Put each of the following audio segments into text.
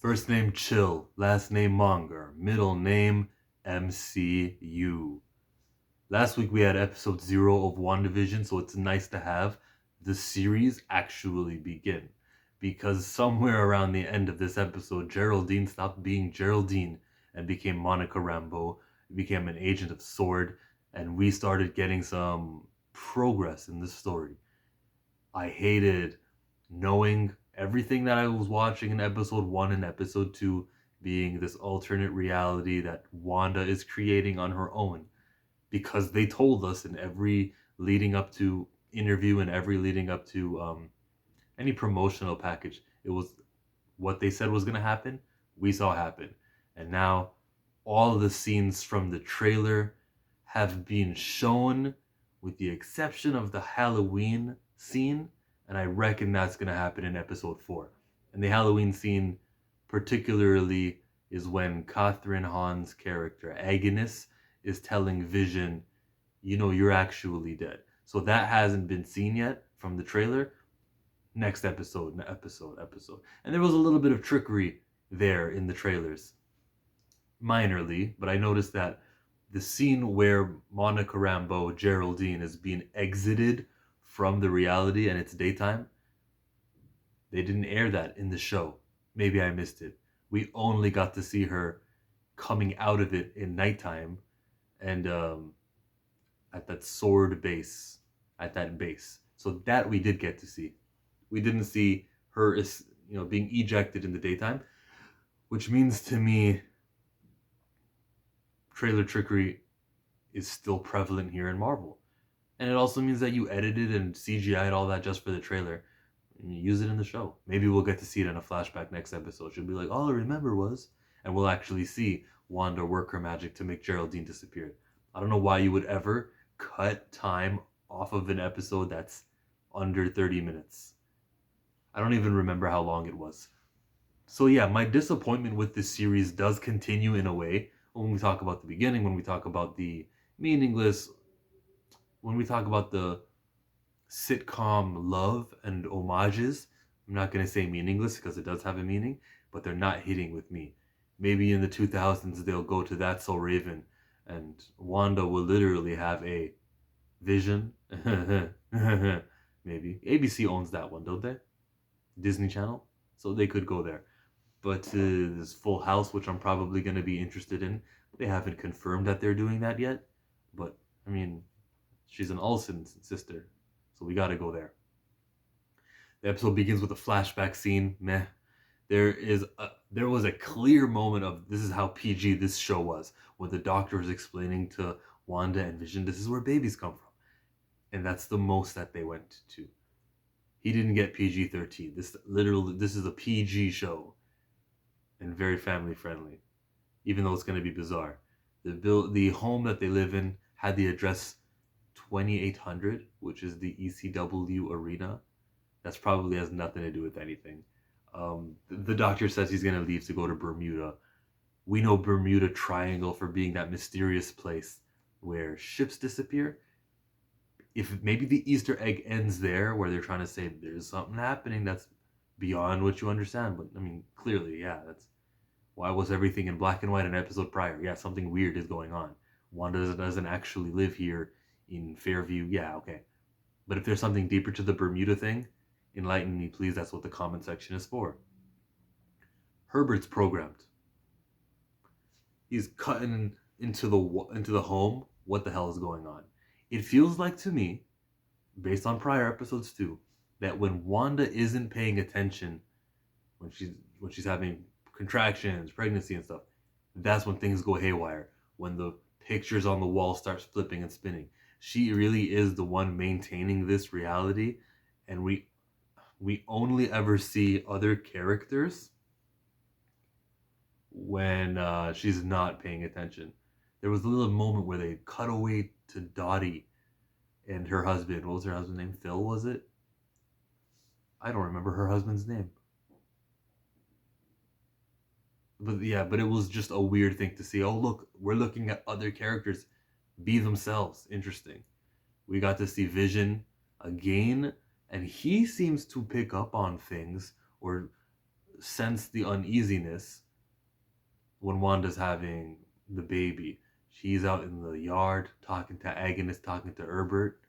First name Chill, last name Monger, middle name MCU. Last week we had episode 0 of WandaVision, so it's nice to have the series actually begin. Because somewhere around the end of this episode, Geraldine stopped being Geraldine and became Monica Rambeau, became an agent of S.W.O.R.D., and we started getting some progress in the story. I hated knowing everything that I was watching in episode 1 and episode 2 being this alternate reality that Wanda is creating on her own, because they told us in every leading up to interview and every leading up to any promotional package, it was what they said was going to happen, we saw happen. And now all of the scenes from the trailer have been shown, with the exception of the Halloween scene, and I reckon that's going to happen in episode 4. And the Halloween scene particularly is when Catherine Hahn's character, Agnes, is telling Vision, you're actually dead. So that hasn't been seen yet from the trailer. Next episode. And there was a little bit of trickery there in the trailers. Minorly, but I noticed that the scene where Monica Rambeau, Geraldine, is being exited from the reality and it's daytime, they didn't air that in the show. Maybe I missed it. We only got to see her coming out of it in nighttime and at that S.W.O.R.D. base, at that base. So that we did get to see. We didn't see her, being ejected in the daytime, which means to me trailer trickery is still prevalent here in Marvel. And it also means that you edited and CGI'd all that just for the trailer and you use it in the show. Maybe we'll get to see it in a flashback next episode. She'll be like, all I remember was, and we'll actually see Wanda work her magic to make Geraldine disappear. I don't know why you would ever cut time off of an episode that's under 30 minutes. I don't even remember how long it was. So yeah, my disappointment with this series does continue in a way. When we talk about the beginning, when we talk about the meaningless, when we talk about the sitcom love and homages, I'm not going to say meaningless because it does have a meaning, but they're not hitting with me. Maybe in the 2000s they'll go to That's So Raven and Wanda will literally have a Vision. Maybe. ABC owns that one, don't they? Disney Channel? So they could go there. But this Full House, which I'm probably going to be interested in, they haven't confirmed that they're doing that yet. But, I mean, she's an Olsen sister, so we got to go there. The episode begins with a flashback scene. Meh. There was a clear moment of this is how PG this show was, when the doctor was explaining to Wanda and Vision, this is where babies come from. And that's the most that they went to. He didn't get PG-13. This is a PG show. And very family friendly, even though it's going to be bizarre. The home that they live in had the address 2800, which is the ECW arena. That's probably has nothing to do with anything. The doctor says he's going to leave to go to Bermuda. We know Bermuda Triangle for being that mysterious place where ships disappear. If maybe the Easter egg ends there, where they're trying to say there's something happening that's beyond what you understand. But I mean, clearly, yeah, that's why was everything in black and white in an episode prior? Yeah, something weird is going on. Wanda doesn't actually live here in Fairview. Yeah, okay. But if there's something deeper to the Bermuda thing, enlighten me, please. That's what the comment section is for. Herbert's programmed. He's cutting into the home. What the hell is going on? It feels like to me, based on prior episodes too, that when Wanda isn't paying attention, when she's having contractions, pregnancy and stuff, that's when things go haywire. When the pictures on the wall starts flipping and spinning. She really is the one maintaining this reality, and we only ever see other characters when she's not paying attention. There was a little moment where they cut away to Dottie and her husband. What was her husband's name? Phil, was it? I don't remember her husband's name. But yeah, but it was just a weird thing to see. Oh, look, we're looking at other characters be themselves. Interesting. We got to see Vision again, and he seems to pick up on things, or sense the uneasiness when Wanda's having the baby. She's out in the yard talking to Agnes, talking to Herbert,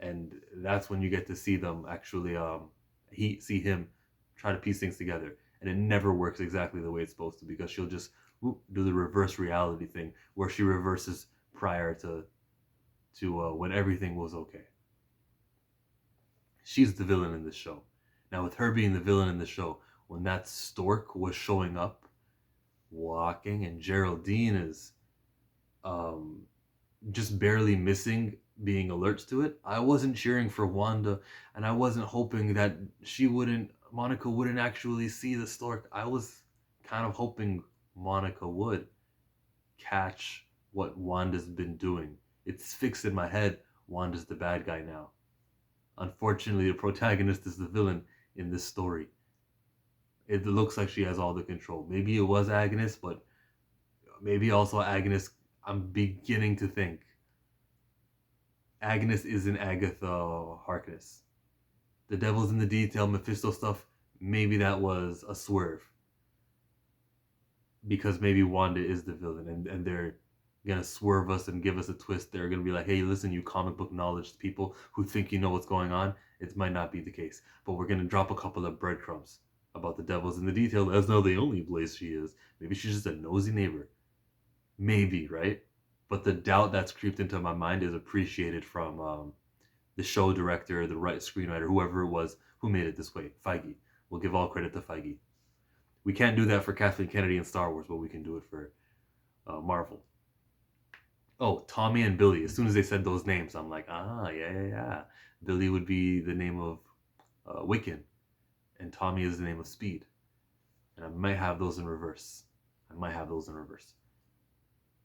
and that's when you get to see them actually see him try to piece things together, and it never works exactly the way it's supposed to because she'll just do the reverse reality thing where she reverses prior to when everything was okay. She's the villain in this show. Now, with her being the villain in the show, when that stork was showing up, walking, and Geraldine is um, just barely missing being alerts to it, I wasn't cheering for Wanda, and I wasn't hoping that Monica wouldn't actually see the stork. I was kind of hoping Monica would catch what Wanda's been doing. It's fixed in my head. Wanda's the bad guy now. Unfortunately, the protagonist is the villain in this story. It looks like she has all the control. Maybe it was Agnes, but maybe also Agnes. I'm beginning to think Agnes isn't Agatha Harkness. The devil's in the detail, Mephisto stuff, maybe that was a swerve. Because maybe Wanda is the villain and they're gonna swerve us and give us a twist. They're gonna be like, hey, listen, you comic book knowledge people who think you know what's going on, it might not be the case. But we're gonna drop a couple of breadcrumbs about the devil's in the detail as though the only place she is. Maybe she's just a nosy neighbor. Maybe, right? But the doubt that's creeped into my mind is appreciated from the show director, the right screenwriter, whoever it was who made it this way. Feige. We'll give all credit to Feige. We can't do that for Kathleen Kennedy in Star Wars, but we can do it for Marvel. Oh, Tommy and Billy. As soon as they said those names, I'm like, yeah. Billy would be the name of Wiccan, and Tommy is the name of Speed. And I might have those in reverse.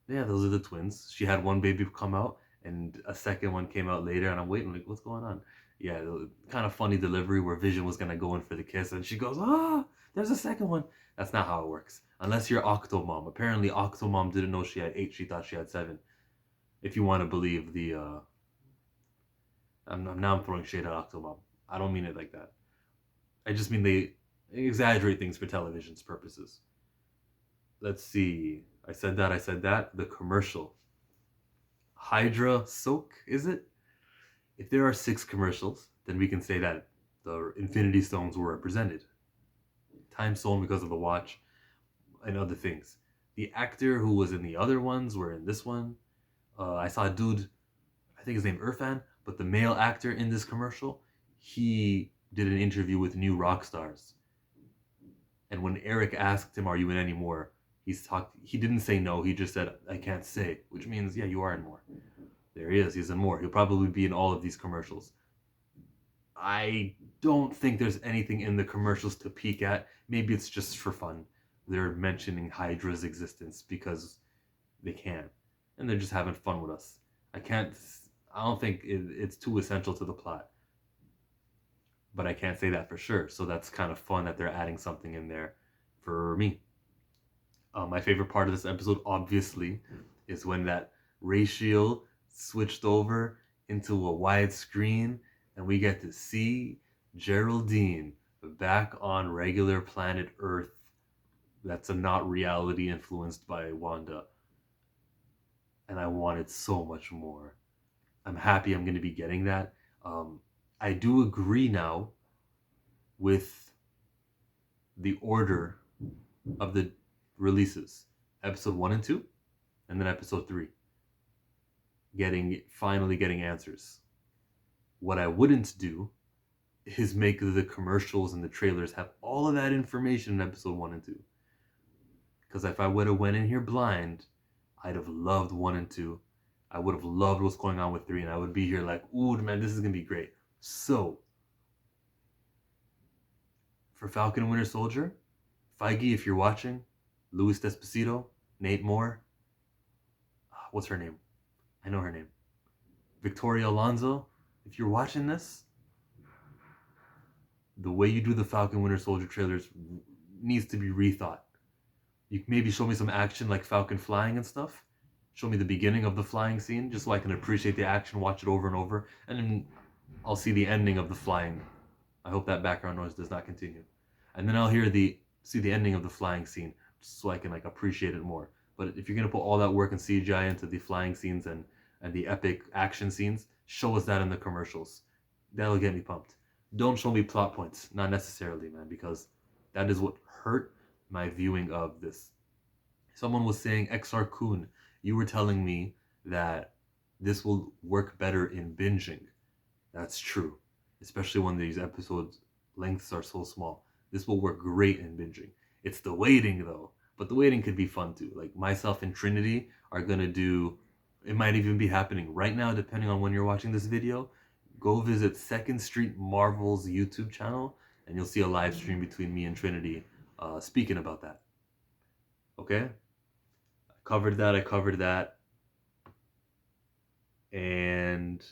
Yeah, those are the twins. She had one baby come out, and a second one came out later, and I'm waiting, like, what's going on? Yeah, kind of funny delivery where Vision was gonna go in for the kiss, and she goes, there's a second one. That's not how it works. Unless you're Octomom. Apparently, Octomom didn't know she had 8, she thought she had 7. If you want to believe the, I'm throwing shade at Octomom. I don't mean it like that. I just mean they exaggerate things for television's purposes. Let's see. I said that. The commercial. Hydra Soak, is it? If there are 6 commercials, then we can say that the Infinity Stones were represented. Time Stone because of the watch and other things. The actor who was in the other ones were in this one. I saw a dude, I think his name Irfan, but the male actor in this commercial, he did an interview with New Rock Stars. And when Eric asked him, are you in any more? He didn't say no, he just said, I can't say, which means, yeah, you are in more. There he is, he's in more. He'll probably be in all of these commercials. I don't think there's anything in the commercials to peek at. Maybe it's just for fun. They're mentioning Hydra's existence because they can. And they're just having fun with us. I don't think it's too essential to the plot. But I can't say that for sure. So that's kind of fun that they're adding something in there for me. My favorite part of this episode, obviously, is when that ratio switched over into a widescreen and we get to see Geraldine back on regular planet Earth. That's a not reality influenced by Wanda. And I wanted so much more. I'm happy I'm going to be getting that. I do agree now with the order of the releases. Episode 1 and 2, and then episode 3. Finally getting answers. What I wouldn't do is make the commercials and the trailers have all of that information in episode 1 and 2. Because if I would have went in here blind, I'd have loved 1 and 2. I would have loved what's going on with 3, and I would be here like, ooh, man, this is going to be great. So, for Falcon and Winter Soldier, Feige, if you're watching, Luis Despacito, Nate Moore, what's her name? I know her name. Victoria Alonso, if you're watching this, the way you do the Falcon Winter Soldier trailers needs to be rethought. You maybe show me some action like Falcon flying and stuff. Show me the beginning of the flying scene just so I can appreciate the action, watch it over and over, and then I'll see the ending of the flying. I hope that background noise does not continue. And then I'll hear the see the ending of the flying scene so I can like appreciate it more. But if you're gonna put all that work and CGI into the flying scenes and the epic action scenes, show us that in the commercials. That'll get me pumped. Don't show me plot points, not necessarily, man, because that is what hurt my viewing of this. Someone was saying, XR Kun, you were telling me that this will work better in binging. That's true, especially when these episodes lengths are so small. This will work great in binging. It's the waiting though, but the waiting could be fun too. Like myself and Trinity are gonna do. It might even be happening right now, depending on when you're watching this video. Go visit Second Street Marvel's YouTube channel, and you'll see a live stream between me and Trinity speaking about that. Okay, I covered that. And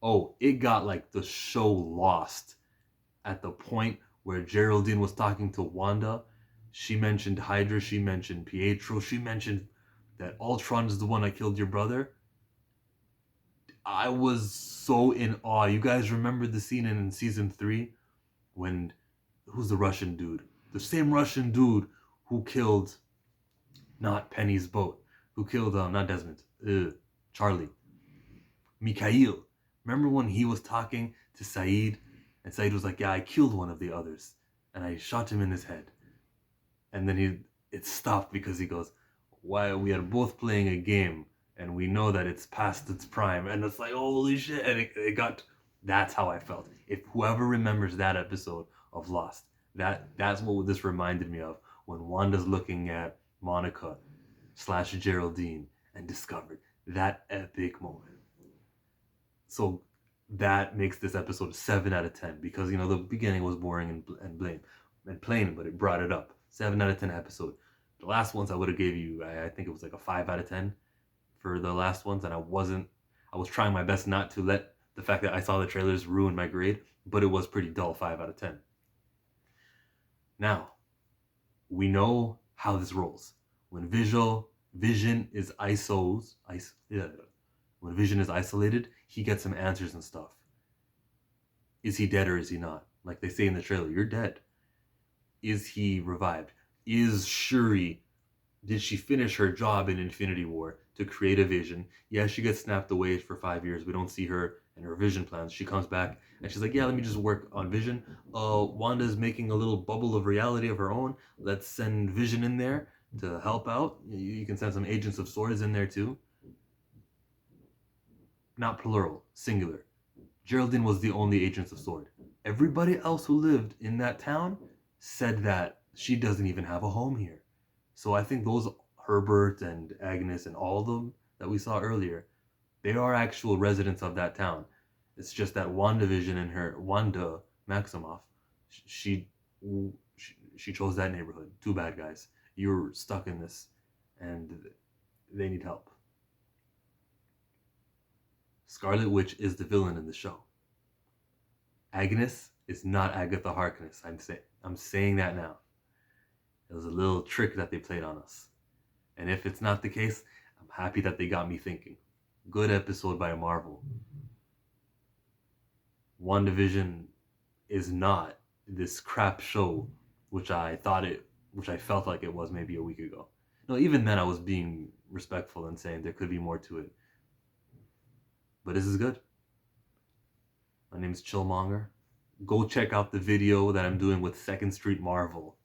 oh, it got like the show lost at the point where Geraldine was talking to Wanda. She mentioned Hydra, she mentioned Pietro, she mentioned that Ultron is the one that killed your brother. I was so in awe. You guys remember the scene in season 3 when who's the Russian dude? The same Russian dude who killed not Penny's boat, who killed not Desmond, Charlie, Mikhail. Remember when he was talking to Saeed, and Saeed was like, "Yeah, I killed one of the others, and I shot him in his head." And then it stopped because he goes, "Why we are both playing a game, and we know that it's past its prime." And it's like, holy shit! And it got. That's how I felt. If whoever remembers that episode of Lost, that's what this reminded me of when Wanda's looking at Monica / Geraldine and discovered that epic moment. So that makes this episode 7 out of 10 because the beginning was boring and plain, but it brought it up. 7 out of 10 episode. The last ones I would have gave you, I think it was like a 5 out of 10 for the last ones, and I was trying my best not to let the fact that I saw the trailers ruin my grade, but it was pretty dull 5 out of 10. Now, we know how this rolls. When Vision is when Vision is isolated, he gets some answers and stuff. Is he dead or is he not? Like they say in the trailer, you're dead. Is he revived? Is Shuri, did she finish her job in Infinity War to create a Vision? Yeah, she gets snapped away for 5 years. We don't see her and her Vision plans. She comes back and she's like, yeah, let me just work on Vision. Wanda's making a little bubble of reality of her own. Let's send Vision in there to help out. You can send some Agents of Swords in there too. Not plural, singular. Geraldine was the only Agents of Sword. Everybody else who lived in that town said that she doesn't even have a home here. So I think those Herbert and Agnes and all of them that we saw earlier, they are actual residents of that town. It's just that WandaVision and her Wanda Maximoff, she chose that neighborhood. Too bad, guys. You're stuck in this, and they need help. Scarlet Witch is the villain in the show. Agnes is not Agatha Harkness. I'm saying that now. It was a little trick that they played on us. And if it's not the case, I'm happy that they got me thinking. Good episode by Marvel. WandaVision is not this crap show which I felt like it was maybe a week ago. No, even then I was being respectful and saying there could be more to it. But this is good. My name is Chillmonger. Go check out the video that I'm doing with Second Street Marvel